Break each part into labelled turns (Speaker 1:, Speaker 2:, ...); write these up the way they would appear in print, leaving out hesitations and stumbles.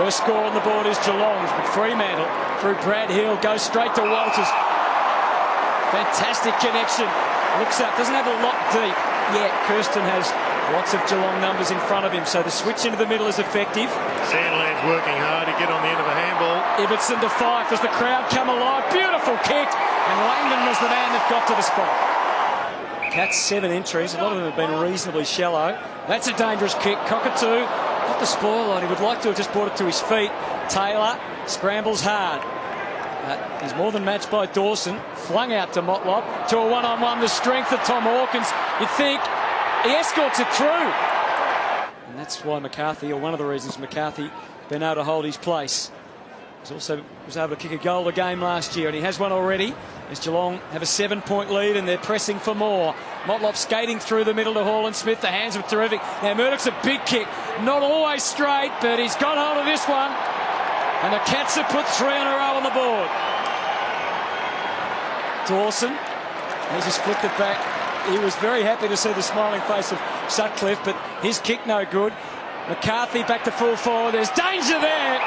Speaker 1: First score on the board is Geelong's, but Fremantle, through Brad Hill, goes straight to Walters. Fantastic connection. Looks up, doesn't have a lot deep yet. Kirsten has lots of Geelong numbers in front of him, so the switch into the middle is effective.
Speaker 2: Sandland's working hard to get on the end of the handball.
Speaker 1: Ibbotson to Fife as the crowd come alive. Beautiful kick, and Langdon was the man that got to the spot. Cats 7 entries, a lot of them have been reasonably shallow. That's a dangerous kick. Cockatoo, not the spoiler, he would like to have just brought it to his feet. Taylor scrambles hard. He's more than matched by Dawson. Flung out to Motlop to a one-on-one. The strength of Tom Hawkins. You'd think he escorts it through. And that's why McCarthy, or one of the reasons McCarthy, been able to hold his place. He also was able to kick a goal a game last year, and he has one already. As Geelong have a 7-point lead and they're pressing for more. Motlop skating through the middle to Hall and Smith. The hands were terrific. Now Murdoch's a big kick. Not always straight, but he's got hold of this one. And the Cats have put 3 in a row on the board. Dawson, he just flicked it back. He was very happy to see the smiling face of Sutcliffe, but his kick no good. McCarthy back to full forward. There's danger there.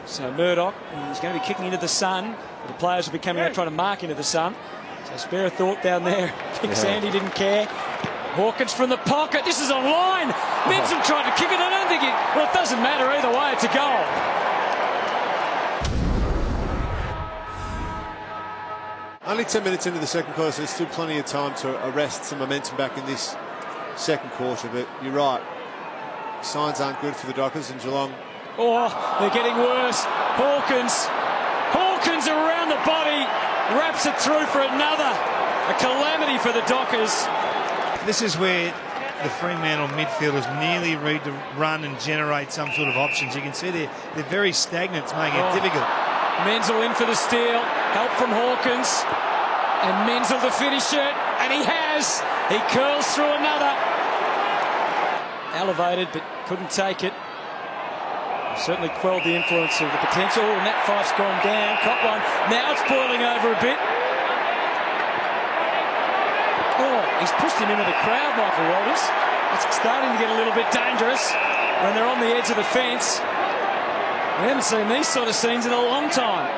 Speaker 1: So Murdoch, he's going to be kicking into the sun. The players will be coming out trying to mark into the sun. So spare a thought down there. Big Sandy didn't care. Hawkins from the pocket. This is on line. Benson tried to kick it. I don't think it... Well, it doesn't matter either way. It's a goal.
Speaker 3: Only 10 minutes into the second quarter, so there's still plenty of time to arrest some momentum back in this second quarter. But you're right. Signs aren't good for the Dockers, and Geelong...
Speaker 1: Oh, they're getting worse. Hawkins around the body, wraps it through for another. A calamity for the Dockers.
Speaker 4: This is where the Fremantle midfielders nearly read to run and generate some sort of options. You can see they're very stagnant. It's making it difficult.
Speaker 1: Menzel in for the steal. Help from Hawkins. And Menzel to finish it. And he has. He curls through another. Elevated, but couldn't take it. Certainly quelled the influence of the potential. And that Fife's gone down. Caught one. Now it's boiling over a bit. Oh, he's pushed him into the crowd, Michael Walters. It's starting to get a little bit dangerous when they're on the edge of the fence. We haven't seen these sort of scenes in a long time.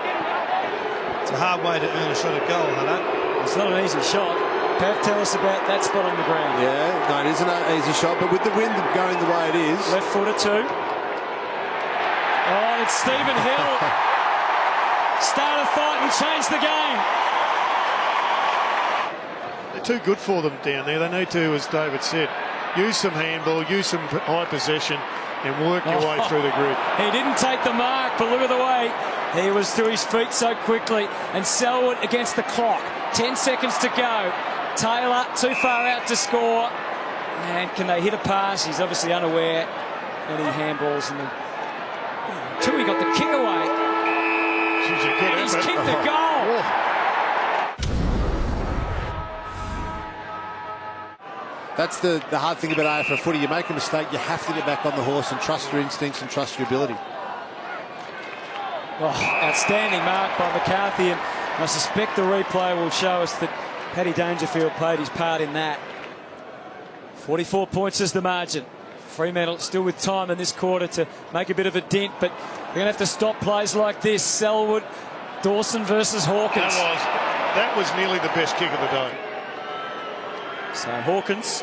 Speaker 4: It's a hard way to earn a shot at goal, Hunter.
Speaker 1: It's not an easy shot. Pav, tell us about that spot on the ground.
Speaker 3: Yeah, no, it isn't an easy shot, but with the wind going the way it is...
Speaker 1: Left footer too. Oh, it's Stephen Hill. Start a fight and change the game.
Speaker 2: They're too good for them down there. They need to, as David said, use some handball, use some high possession, and work your way through the grid.
Speaker 1: He didn't take the mark, but look at the way he was to his feet so quickly. And Selwood against the clock. 10 seconds to go. Taylor too far out to score. And can they hit a pass? He's obviously unaware. Any handballs in the... Until he got the kick away. And he's kicked the goal.
Speaker 3: That's the hard thing about AFL footy. You make a mistake, you have to get back on the horse and trust your instincts and trust your ability.
Speaker 1: Oh, outstanding mark by McCarthy, and I suspect the replay will show us that Paddy Dangerfield played his part in that. 44 points is the margin. Fremantle still with time in this quarter to make a bit of a dent, but we're going to have to stop plays like this. Selwood, Dawson versus Hawkins.
Speaker 2: That was nearly the best kick of the day.
Speaker 1: So Hawkins.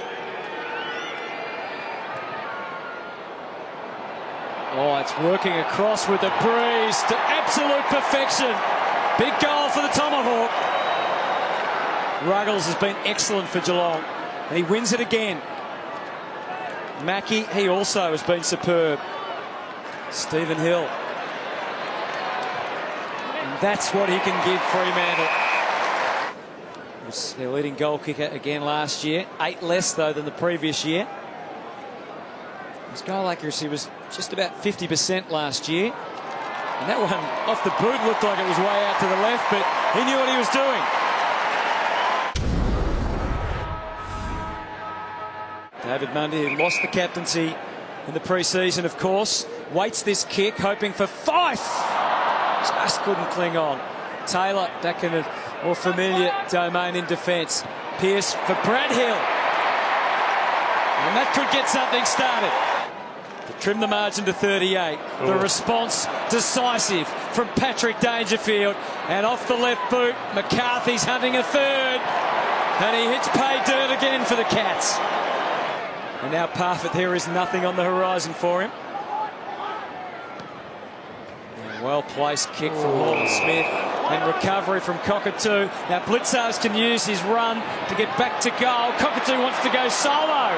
Speaker 1: Oh, it's working across with the breeze to absolute perfection. Big goal for the Tomahawk. Ruggles has been excellent for Geelong, and he wins it again. Mackie, he also has been superb. Stephen Hill. And that's what he can give Fremantle. He was their leading goal kicker again last year. 8 less, though, than the previous year. His goal accuracy was just about 50% last year. And that one off the boot looked like it was way out to the left, but he knew what he was doing. David Mundy, who lost the captaincy in the pre-season, of course, waits this kick, hoping for Fife. Just couldn't cling on. Taylor back in a more familiar domain in defence. Pearce for Brad Hill. And that could get something started.
Speaker 3: The
Speaker 1: trim the margin to 38. The response decisive from Patrick Dangerfield, and off the left boot, McCarthy's hunting a third, and he hits pay dirt again for the Cats. And now Parfitt, there is nothing on the horizon for him. Well-placed kick from Horton Smith, and recovery from Cockatoo. Now Blitzars can use his run to get back to goal. Cockatoo wants to go solo.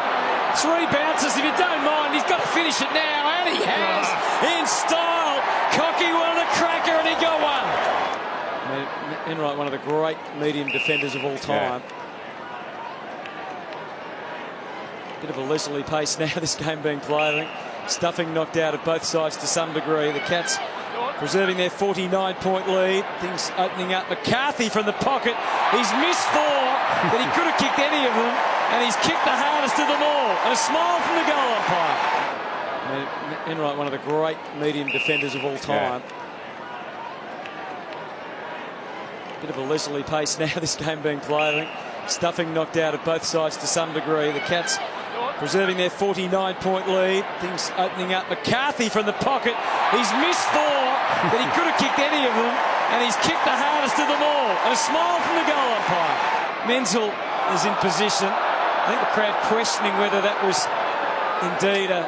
Speaker 1: 3 bounces, if you don't mind. He's got to finish it now, and he has, in style. Cocky wanted a cracker, and he got one. Enright, one of the great medium defenders of all time. Bit of a leisurely pace now, this game being played. I think stuffing knocked out at both sides to some degree. The Cats preserving their 49-point lead. Things opening up. McCarthy from the pocket. He's missed 4, but he could have kicked any of them, and he's kicked the hardest of them all. And a smile from the goal umpire. Enright, one of the great medium defenders of all time. Bit of a leisurely pace now, this game being played. I think stuffing knocked out at both sides to some degree. The Cats preserving their 49-point lead. Things opening up. McCarthy from the pocket. He's missed 4, but he could have kicked any of them, and he's kicked the hardest of them all. And a smile from the goal umpire. Menzel is in position. I think the crowd questioning whether that was indeed a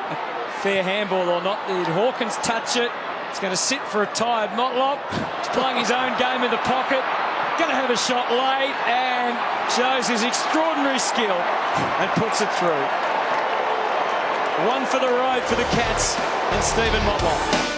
Speaker 1: fair handball or not. Did Hawkins touch it? It's going to sit for a tired Motlop. He's playing his own game in the pocket. Going to have a shot late, and shows his extraordinary skill and puts it through. One for the road for the Cats and Stephen Motlop.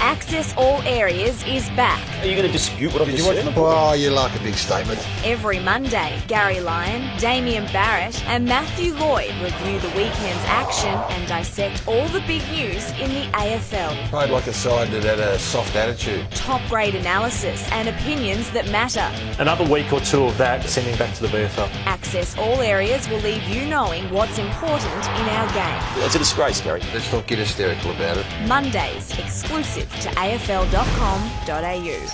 Speaker 5: Access All Areas is back.
Speaker 6: Are you going to dispute what I've just said?
Speaker 7: Oh, you like a big statement.
Speaker 5: Every Monday, Gary Lyon, Damien Barrett and Matthew Lloyd review the weekend's action and dissect all the big news in the AFL.
Speaker 7: Played like a side that had a soft attitude.
Speaker 5: Top-grade analysis and opinions that matter.
Speaker 6: Another week or 2 of that sending back to the VFL.
Speaker 5: Access All Areas will leave you knowing what's important in our game.
Speaker 6: It's a disgrace, Gary.
Speaker 7: Let's not get hysterical about it.
Speaker 5: Mondays, exclusive to afl.com.au.